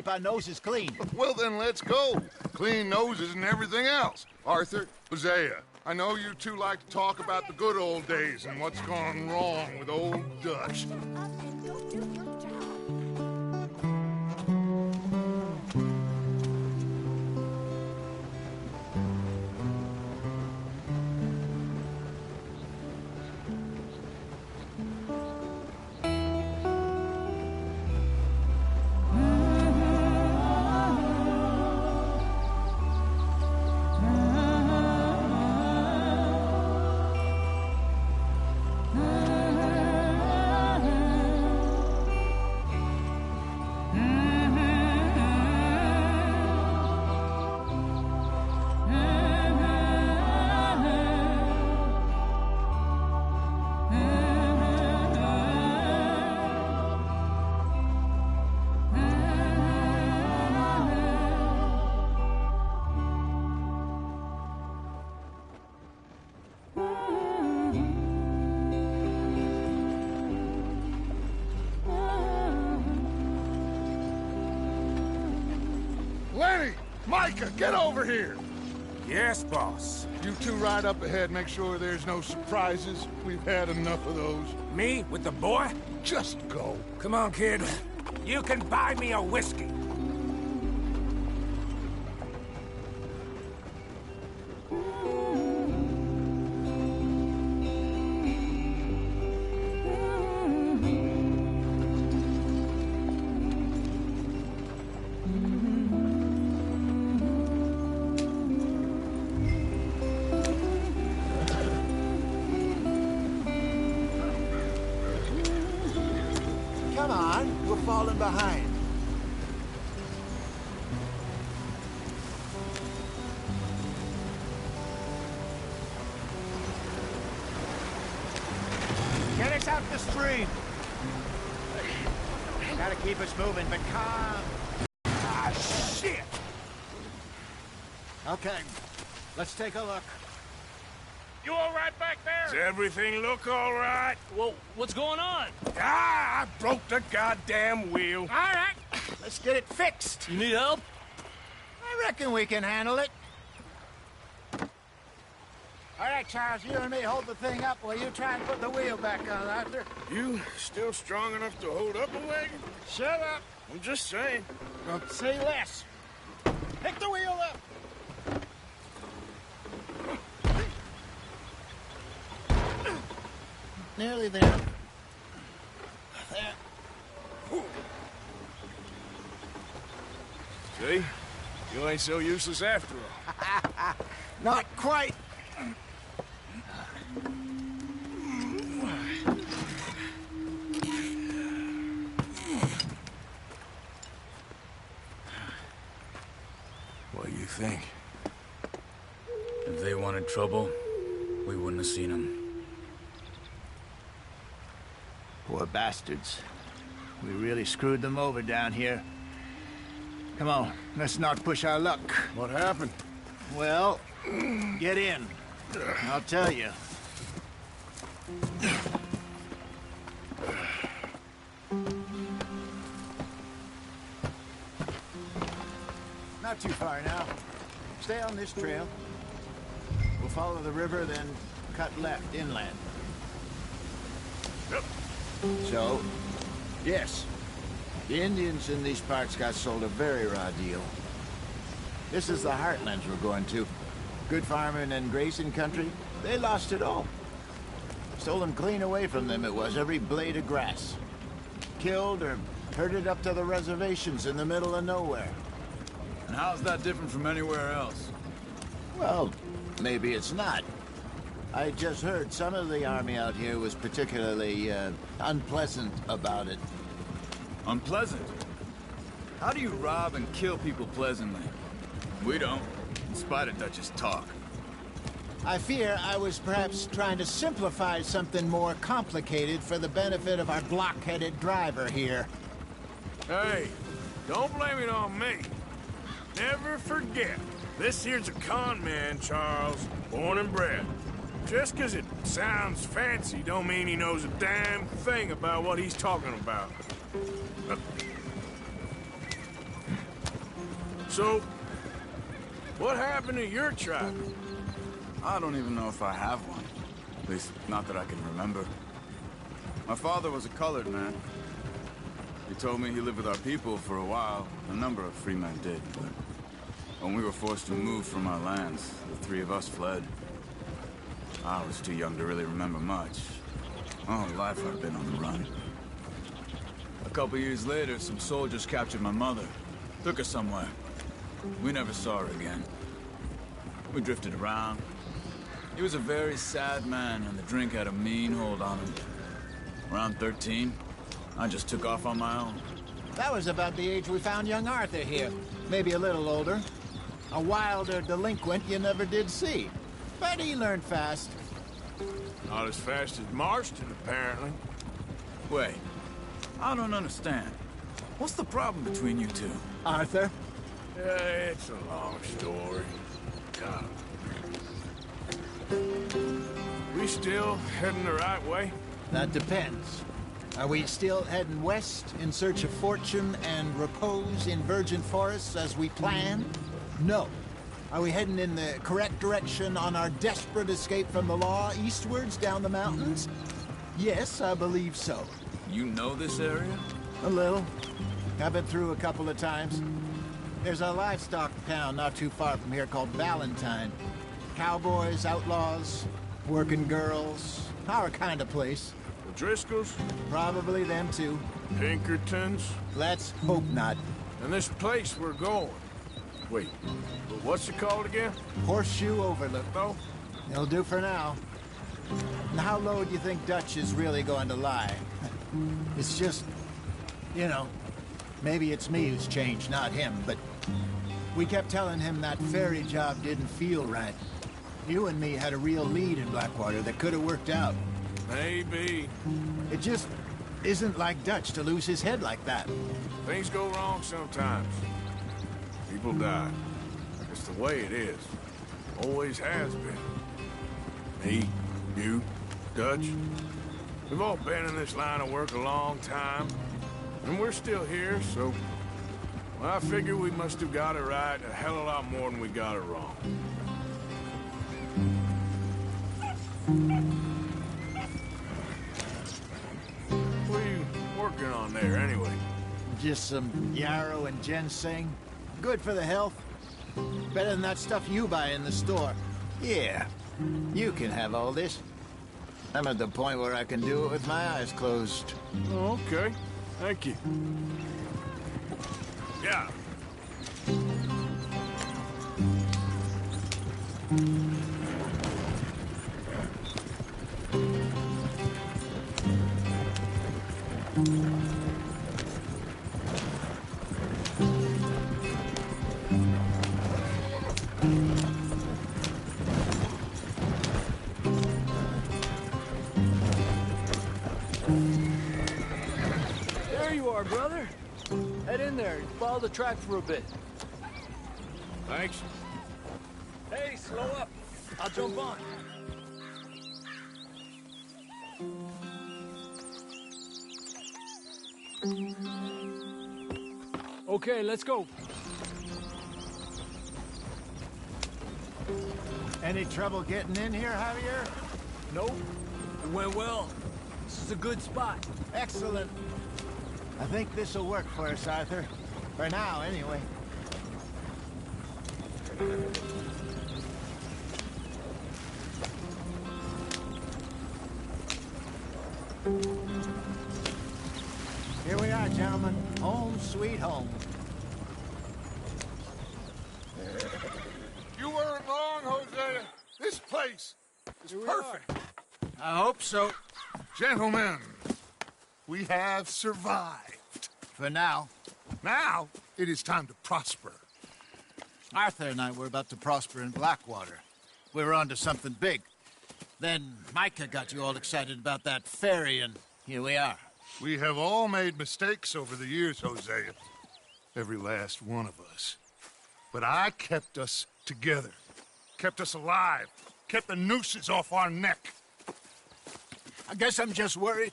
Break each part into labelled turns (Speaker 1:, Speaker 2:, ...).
Speaker 1: if our nose is clean.
Speaker 2: Well, then let's go. Clean noses and everything else. Arthur, Hosea, I know you two like to talk about the good old days and what's gone wrong with old Dutch. Lenny! Micah, get over here!
Speaker 3: Yes, boss.
Speaker 2: You two ride up ahead, make sure there's no surprises. We've had enough of those.
Speaker 3: Me with the boy?
Speaker 2: Just go.
Speaker 3: Come on, kid. You can buy me a whiskey.
Speaker 1: Come on, we're falling behind. Get us out the stream. Gotta keep us moving, but calm.
Speaker 3: Ah, shit!
Speaker 1: Okay, let's take a look.
Speaker 4: You all right back
Speaker 3: Does
Speaker 4: there?
Speaker 3: everything look all right?
Speaker 4: Well, what's going on?
Speaker 3: Ah, I broke the goddamn wheel.
Speaker 1: All right, let's get it fixed.
Speaker 4: You need help?
Speaker 1: I reckon we can handle it. All right, Charles, you and me hold the thing up while you try and put the wheel back on, Arthur.
Speaker 3: You still strong enough to hold up a wagon?
Speaker 1: Shut up.
Speaker 3: I'm just saying.
Speaker 1: Don't say less. Pick the wheel up. Nearly there. There.
Speaker 3: See? You ain't so useless after all.
Speaker 1: Not quite.
Speaker 3: What do you think?
Speaker 5: If they wanted trouble, we wouldn't have seen them.
Speaker 1: Poor bastards. We really screwed them over down here. Come on, let's not push our luck.
Speaker 3: What happened?
Speaker 1: Well, get in. I'll tell you. Not too far now. Stay on this trail. We'll follow the river, then cut left inland.
Speaker 3: Yep.
Speaker 1: So, yes, the Indians in these parts got sold a very raw deal. This is the heartlands we're going to. Good farming and grazing country, they lost it all. Stolen clean away from them it was, every blade of grass. Killed or herded up to the reservations in the middle of nowhere.
Speaker 5: And how's that different from anywhere else?
Speaker 1: Well, maybe it's not. I just heard some of the army out here was particularly, unpleasant about it.
Speaker 5: Unpleasant? How do you rob and kill people pleasantly? We don't, in spite of Dutch's talk.
Speaker 1: I fear I was perhaps trying to simplify something more complicated for the benefit of our block-headed driver here.
Speaker 3: Hey, don't blame it on me. Never forget, this here's a con man, Charles, born and bred. Just 'cause it sounds fancy don't mean he knows a damn thing about what he's talking about. So, what happened to your tribe?
Speaker 5: I don't even know if I have one. At least, not that I can remember. My father was a colored man. He told me he lived with our people for a while. A number of free men did, but when we were forced to move from our lands, the three of us fled. I was too young to really remember much. All life I've been on the run. A couple years later, some soldiers captured my mother. Took her somewhere. We never saw her again. We drifted around. He was a very sad man, and the drink had a mean hold on him. Around 13, I just took off on my own.
Speaker 1: That was about the age we found young Arthur here. Maybe a little older. A wilder delinquent you never did see. But he learned fast.
Speaker 3: Not as fast as Marston, apparently.
Speaker 5: Wait, I don't understand. What's the problem between you two?
Speaker 1: Arthur?
Speaker 3: It's a long story. God. We still heading the right way?
Speaker 1: That depends. Are we still heading west in search of fortune and repose in virgin forests as we planned? No. Are we heading in the correct direction on our desperate escape from the law eastwards down the mountains? Yes, I believe so.
Speaker 5: You know this area?
Speaker 1: A little. I've been through a couple of times. There's a livestock town not too far from here called Valentine. Cowboys, outlaws, working girls, our kind of place.
Speaker 3: The Driscolls?
Speaker 1: Probably them too.
Speaker 3: Pinkertons?
Speaker 1: Let's hope not.
Speaker 3: And this place we're going. Wait, what's it called again?
Speaker 1: Horseshoe Overlook.
Speaker 3: No?
Speaker 1: It'll do for now. And how low do you think Dutch is really going to lie? It's just, you know, maybe it's me who's changed, not him, but we kept telling him that ferry job didn't feel right. You and me had a real lead in Blackwater that could have worked out.
Speaker 3: Maybe.
Speaker 1: It just isn't like Dutch to lose his head like that.
Speaker 3: Things go wrong sometimes. People die. It's the way it is. Always has been. Me, you, Dutch. We've all been in this line of work a long time. And we're still here, so... Well, I figure we must have got it right a hell of a lot more than we got it wrong. What are you working on there, anyway?
Speaker 1: Just some yarrow and ginseng. Good for the health. Better than that stuff you buy in the store. Yeah, you can have all this. I'm at the point where I can do it with my eyes closed.
Speaker 3: Okay, thank you. Yeah.
Speaker 4: There you are, brother. Head in there and follow the track for a bit.
Speaker 3: Thanks.
Speaker 4: Hey, slow up. I'll jump on. Okay, let's go.
Speaker 1: Any trouble getting in here, Javier?
Speaker 4: Nope. It went well. This is a good spot.
Speaker 1: Excellent. I think this'll work for us, Arthur. For now, anyway. Here we are, gentlemen. Home sweet home.
Speaker 2: You weren't wrong, Hosea. This place is perfect.
Speaker 1: I hope so.
Speaker 2: Gentlemen, we have survived.
Speaker 1: For now.
Speaker 2: Now, it is time to prosper.
Speaker 1: Arthur and I were about to prosper in Blackwater. We were on to something big. Then Micah got you all excited about that ferry, and here we are.
Speaker 2: We have all made mistakes over the years, Hosea. Every last one of us. But I kept us together. Kept us alive. Kept the nooses off our neck.
Speaker 1: I guess I'm just worried.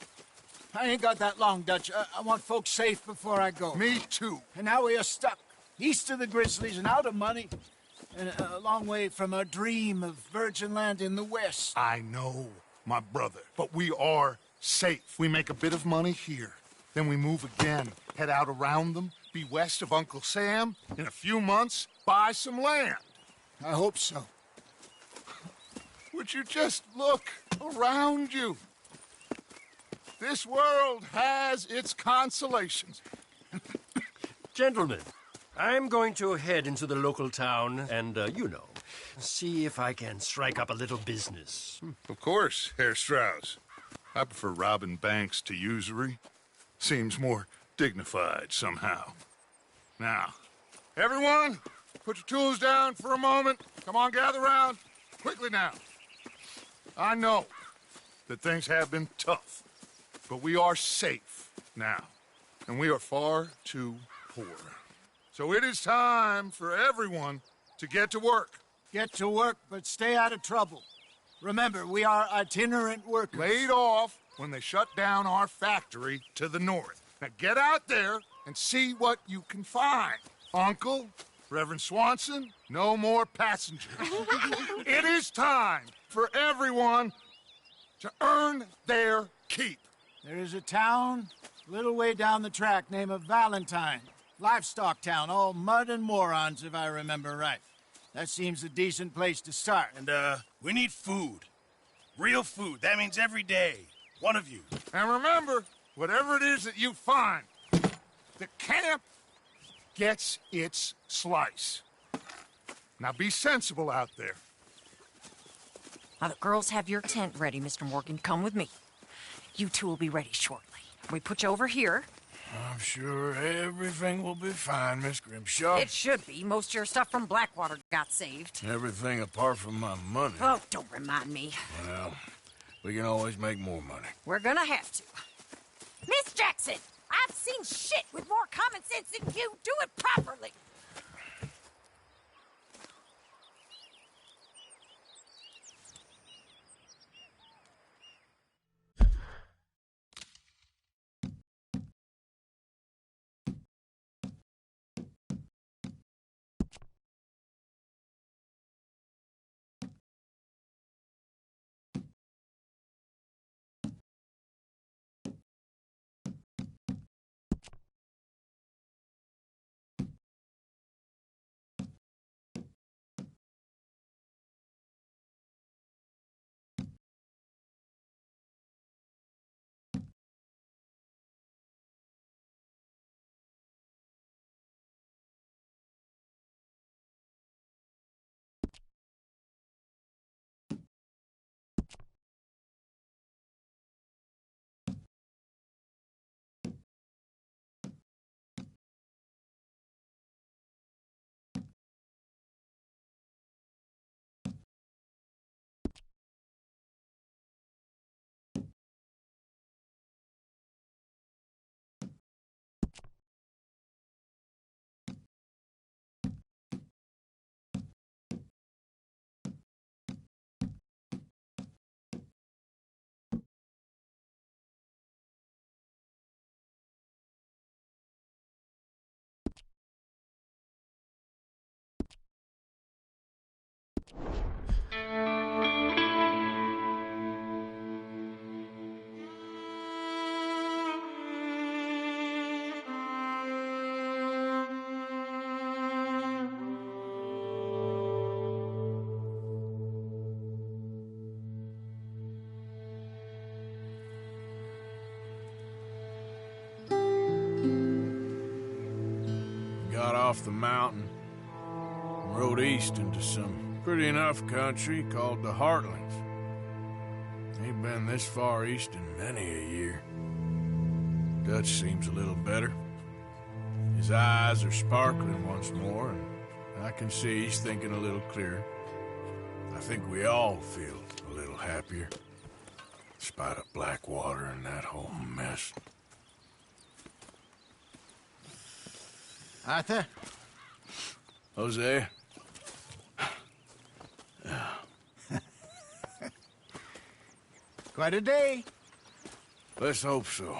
Speaker 1: I ain't got that long, Dutch. I want folks safe before I go.
Speaker 2: Me too.
Speaker 1: And now we are stuck. east of the Grizzlies and out of money, and a long way from a dream of virgin land in the west.
Speaker 2: I know, my brother, but we are safe. We make a bit of money here, then we move again, head out around them, be west of Uncle Sam, in a few months, buy some land.
Speaker 1: I hope so.
Speaker 2: Would you just look around you? This world has its consolations.
Speaker 6: Gentlemen, I'm going to head into the local town and, see if I can strike up a little business.
Speaker 2: Of course, Herr Strauss. I prefer robbing banks to usury. Seems more dignified somehow. Now, everyone, put your tools down for a moment. Come on, gather round. Quickly now. I know that things have been tough, but we are safe now, and we are far too poor. So it is time for everyone to get to work.
Speaker 1: Get to work, but stay out of trouble. Remember, we are itinerant workers.
Speaker 2: Laid off when they shut down our factory to the north. Now get out there and see what you can find. Uncle, Reverend Swanson, no more passengers. It is time for everyone to earn their keep.
Speaker 1: There is a town a little way down the track named Valentine. Livestock town, all mud and morons, if I remember right. That seems a decent place to start.
Speaker 3: And, we need food. Real food. That means every day. One of you.
Speaker 2: And remember, whatever it is that you find, the camp gets its slice. Now be sensible out there.
Speaker 7: Now, the girls have your tent ready, Mr. Morgan. Come with me. You two will be ready shortly. We put you over here.
Speaker 3: I'm sure everything will be fine, Miss Grimshaw.
Speaker 7: It should be. Most of your stuff from Blackwater got saved.
Speaker 3: Everything apart from my money.
Speaker 7: Oh, don't remind me.
Speaker 3: Well, we can always make more money.
Speaker 7: We're gonna have to. Miss Jackson, I've seen shit with more common sense than you. Do it properly.
Speaker 3: Got off the mountain and rode east into some pretty enough country called the Heartlands. Ain't been this far east in many a year. Dutch seems a little better. His eyes are sparkling once more, and I can see he's thinking a little clearer. I think we all feel a little happier, in spite of Blackwater and that whole mess.
Speaker 1: Arthur?
Speaker 3: Jose?
Speaker 1: Quite a day.
Speaker 3: Let's hope so.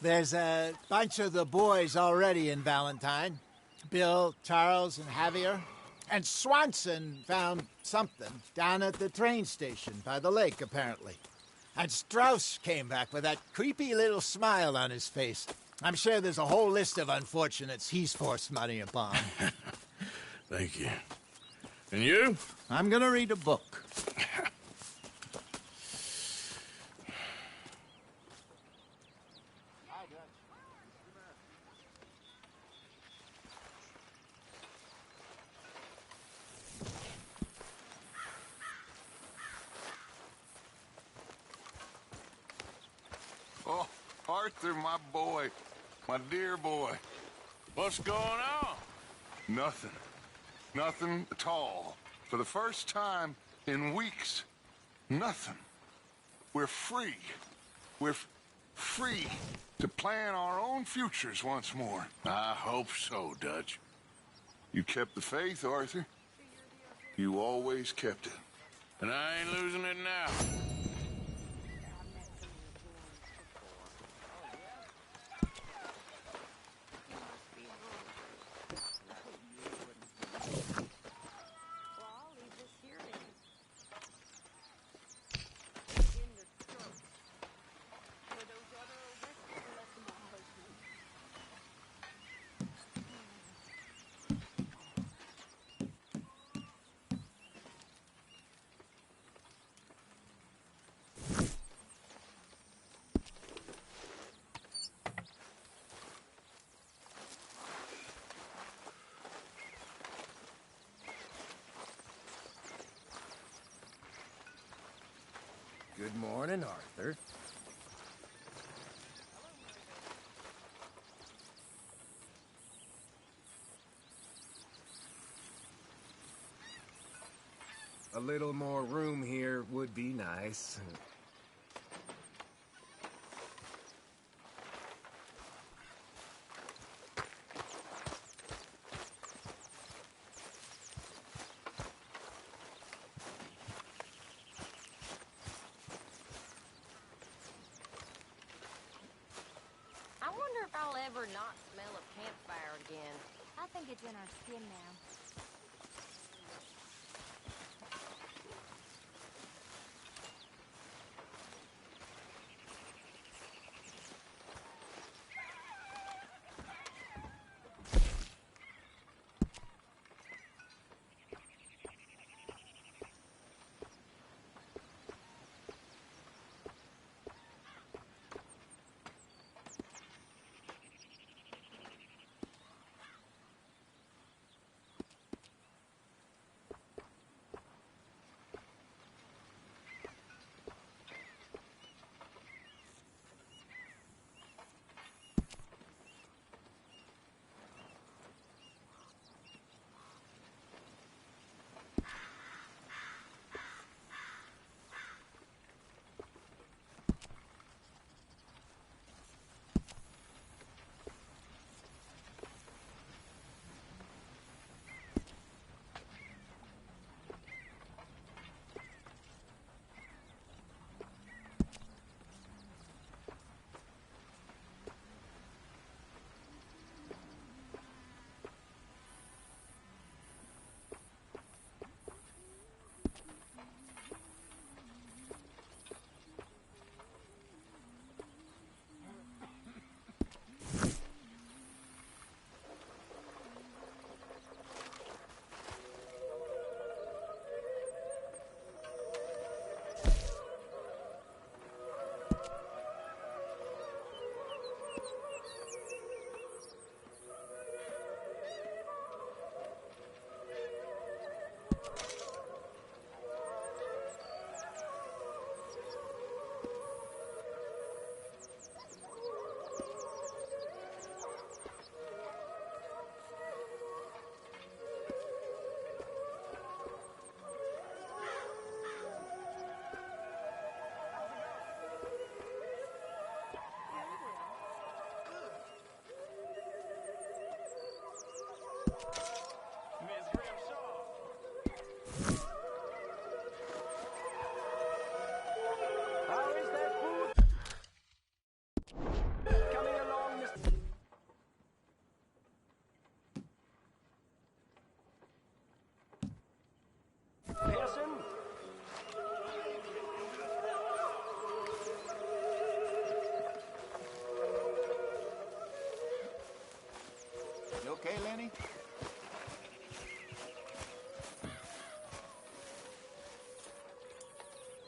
Speaker 1: There's a bunch of the boys already in Valentine. Bill, Charles, and Javier. And Swanson found something down at the train station by the lake, apparently. And Strauss came back with that creepy little smile on his face. I'm sure there's a whole list of unfortunates he's forced money upon.
Speaker 3: Thank you. And you?
Speaker 1: I'm gonna read a book.
Speaker 8: Oh, Arthur, my boy. My dear boy.
Speaker 3: What's going on?
Speaker 8: Nothing. Nothing at all. For the first time in weeks, nothing. We're free. We're free to plan our own futures once more.
Speaker 3: I hope so, Dutch.
Speaker 8: You kept the faith, Arthur. You always kept it.
Speaker 3: And I ain't losing it now.
Speaker 6: Good morning, Arthur.
Speaker 9: A little more room here would be nice.
Speaker 10: I wonder if I'll ever not smell a campfire again. I think it's in our skin now.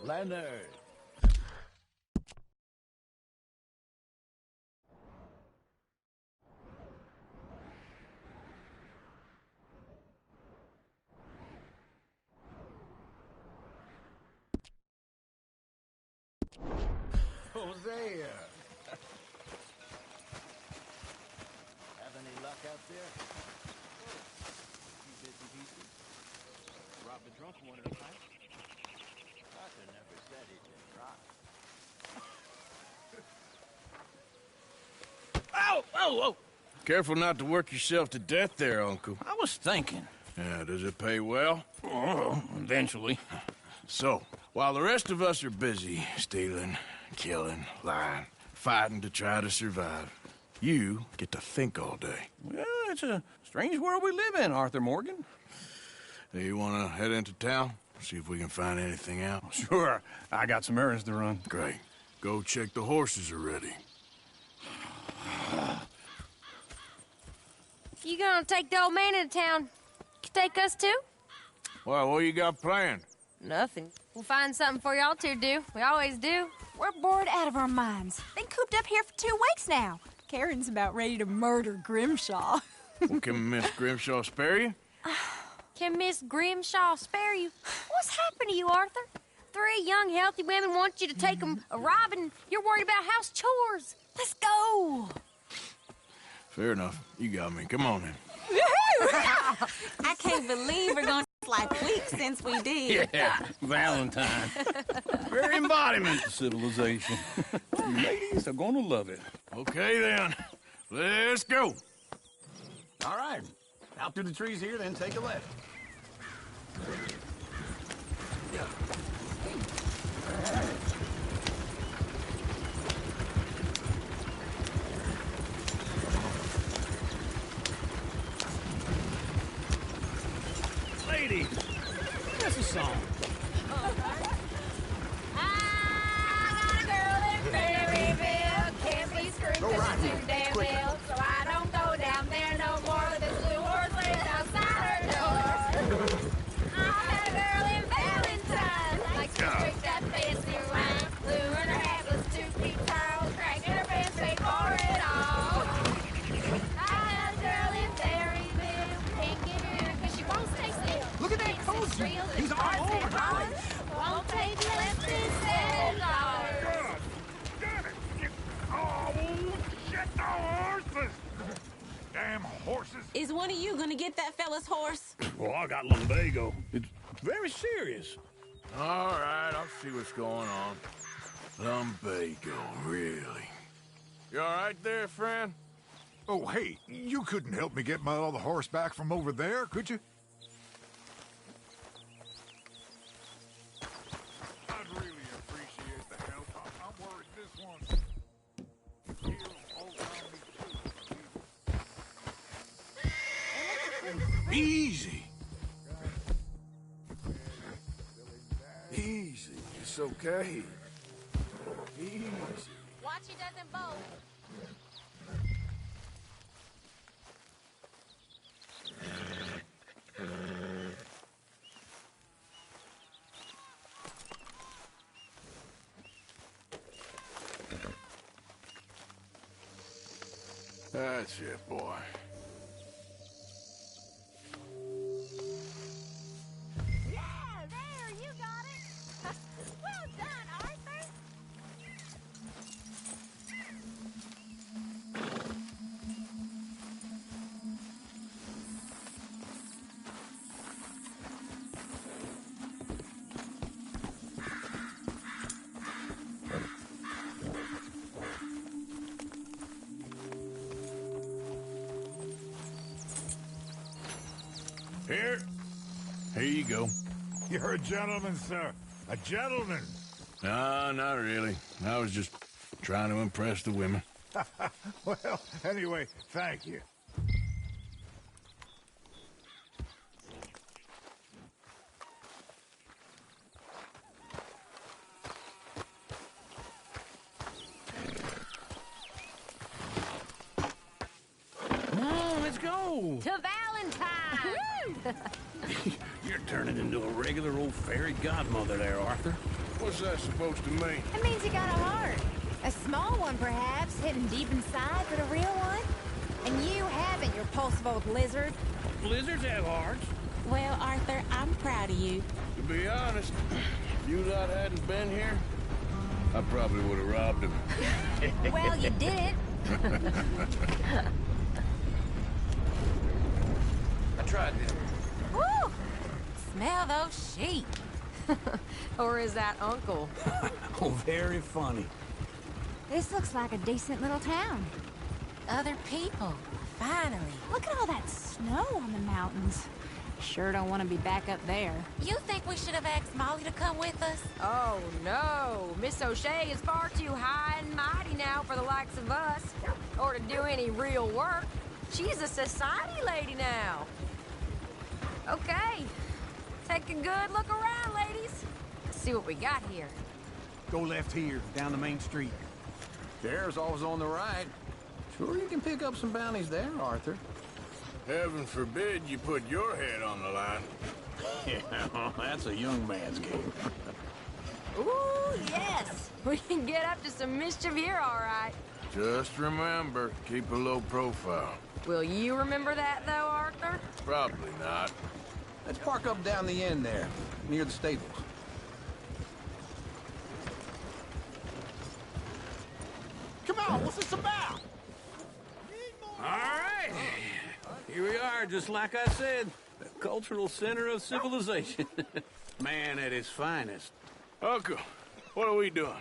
Speaker 1: Leonard.
Speaker 3: Hosea!
Speaker 1: Have any luck out there? Few bits and pieces. Robbed a drunk one at a time. Arthur never said he did rock.
Speaker 3: Ow! Oh, oh! Careful not to work yourself to death there, Uncle.
Speaker 11: I was thinking.
Speaker 3: Yeah, does it pay well?
Speaker 11: Oh, eventually.
Speaker 3: So, while the rest of us are busy stealing, killing, lying, fighting to try to survive, you get to think all day.
Speaker 11: Well, it's a strange world we live in, Arthur Morgan.
Speaker 3: Hey, you want to head into town? See if we can find anything out?
Speaker 11: Sure, I got some errands to run.
Speaker 3: Great. Go check the horses are ready.
Speaker 10: You gonna take the old man into town? You take us too?
Speaker 3: Well, what you got planned?
Speaker 10: Nothing. We'll find something for y'all to do. We always do.
Speaker 12: We're bored out of our minds. Been cooped up here for 2 weeks now. Karen's about ready to murder Grimshaw.
Speaker 3: Well, can Miss Grimshaw spare you?
Speaker 10: Can Miss Grimshaw spare you? What's happened to you, Arthur? 3 young, healthy women want you to take them a robbing. You're worried about house chores. Let's go.
Speaker 3: Fair enough. You got me. Come on, then.
Speaker 12: I can't believe we're going to like weeks since we did.
Speaker 11: Yeah, Valentine. Very embodiment of civilization. Ladies are gonna love it.
Speaker 3: Okay, then. Let's go.
Speaker 11: All right. Out through the trees here, then take a left. Ladies, that's a song.
Speaker 10: I got a girl in Maryville. Can't be screwed 'cause she's too damn ill. So I don't go down there no more. This blue horse lives outside her door. I got a girl in Valentine. Likes to drink that fancy wine. Blue in her hat was 2 feet tall. Cracking her pants, paid for it all. I got a girl in Maryville. Can't get her 'cause she won't stay still.
Speaker 11: Look at that cozy. He's all over it.
Speaker 10: Won't take less than $7.
Speaker 2: Damn it! Oh, shit, the horses! Damn horses!
Speaker 12: Is one of you going to get that fella's horse?
Speaker 11: Well, I got lumbago. It's very serious.
Speaker 3: All right, I'll see what's going on. Lumbago, really? You all right there, friend?
Speaker 2: Oh, hey, you couldn't help me get my other horse back from over there, could you? I'd really appreciate the help. I'm worried this one...
Speaker 3: Easy. Easy. It's okay. Easy.
Speaker 10: Watch he doesn't bolt.
Speaker 3: That's it, boy.
Speaker 10: Yeah, there, you got it. Well done, Arthur.
Speaker 3: Here you go.
Speaker 2: You're a gentleman, sir. A gentleman.
Speaker 3: No, not really. I was just trying to impress the women.
Speaker 2: Well, anyway, thank you.
Speaker 11: Come on, let's go.
Speaker 10: To Valentine. Island time!
Speaker 11: You're turning into a regular old fairy godmother there, Arthur.
Speaker 3: What's that supposed to mean?
Speaker 10: It means you got a heart. A small one, perhaps, hidden deep inside, but a real one. And you haven't, you repulsive old lizard.
Speaker 11: Blizzards have hearts.
Speaker 12: Well, Arthur, I'm proud of you.
Speaker 3: To be honest, if you lot hadn't been here, I probably would have robbed him.
Speaker 10: Well, you did.
Speaker 9: I tried them.
Speaker 10: Woo! Smell those sheep.
Speaker 7: Or is that Uncle?
Speaker 11: Oh, very funny.
Speaker 12: This looks like a decent little town.
Speaker 10: Other people, finally.
Speaker 12: Look at all that snow on the mountains. Sure don't want to be back up there.
Speaker 10: You think we should have asked Molly to come with us?
Speaker 7: Oh, no. Miss O'Shea is far too high and mighty now for the likes of us. Or to do any real work. She's a society lady now. Okay. Take a good look around, ladies. See what we got here.
Speaker 9: Go left here, down the main street. There's always on the right. Sure you can pick up some bounties there, Arthur.
Speaker 3: Heaven forbid you put your head on the line.
Speaker 9: Yeah, that's a young man's game.
Speaker 7: Ooh, yes. We can get up to some mischief here, all right.
Speaker 3: Just remember, keep a low profile.
Speaker 7: Will you remember that, though, Arthur?
Speaker 3: Probably not.
Speaker 9: Let's park up down the end there, near the stables.
Speaker 1: Come on, what's this about?
Speaker 11: All right. Here we are, just like I said. The cultural center of civilization. Man at his finest.
Speaker 3: Uncle, what are we doing?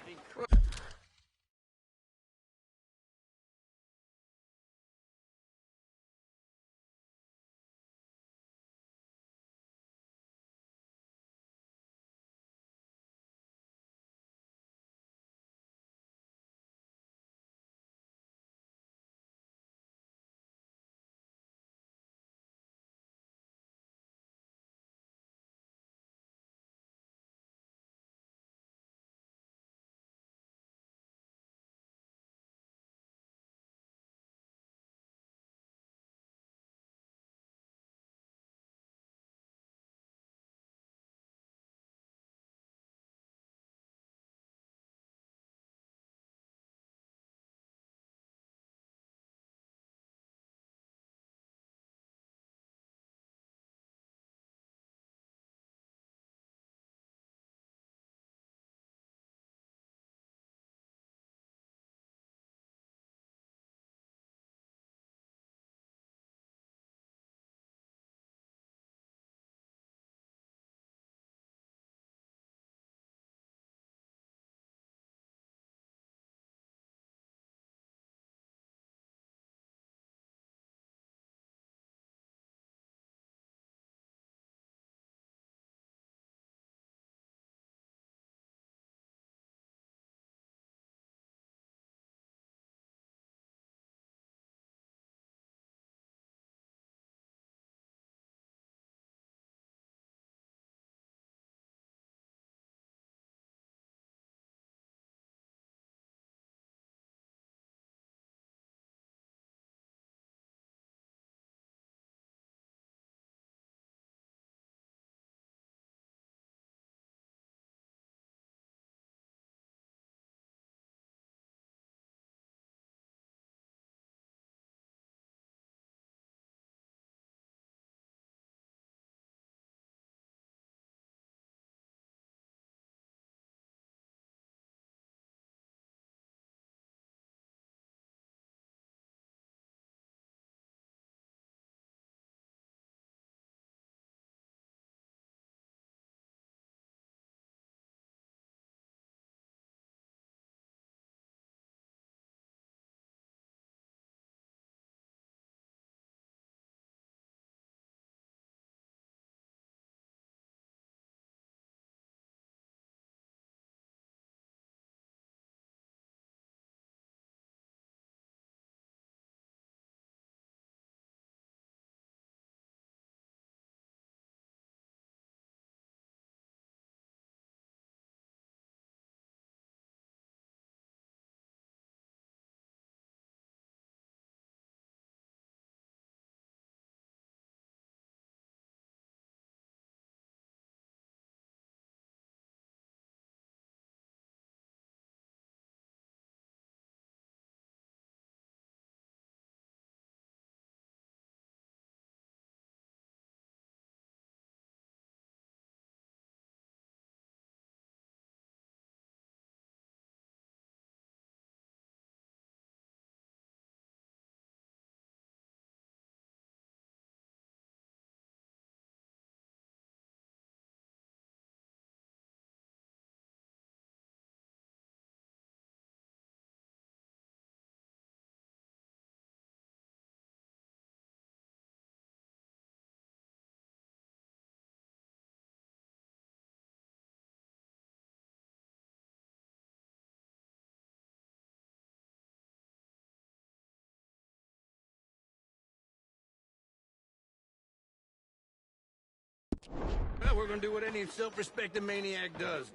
Speaker 11: Well, we're gonna do what any self-respecting maniac does.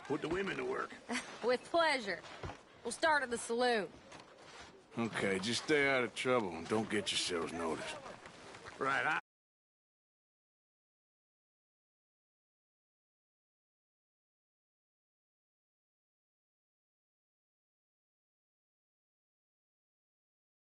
Speaker 11: Put the women to work.
Speaker 7: With pleasure. We'll start at the saloon.
Speaker 3: Okay, just stay out of trouble and don't get yourselves noticed.
Speaker 11: Right,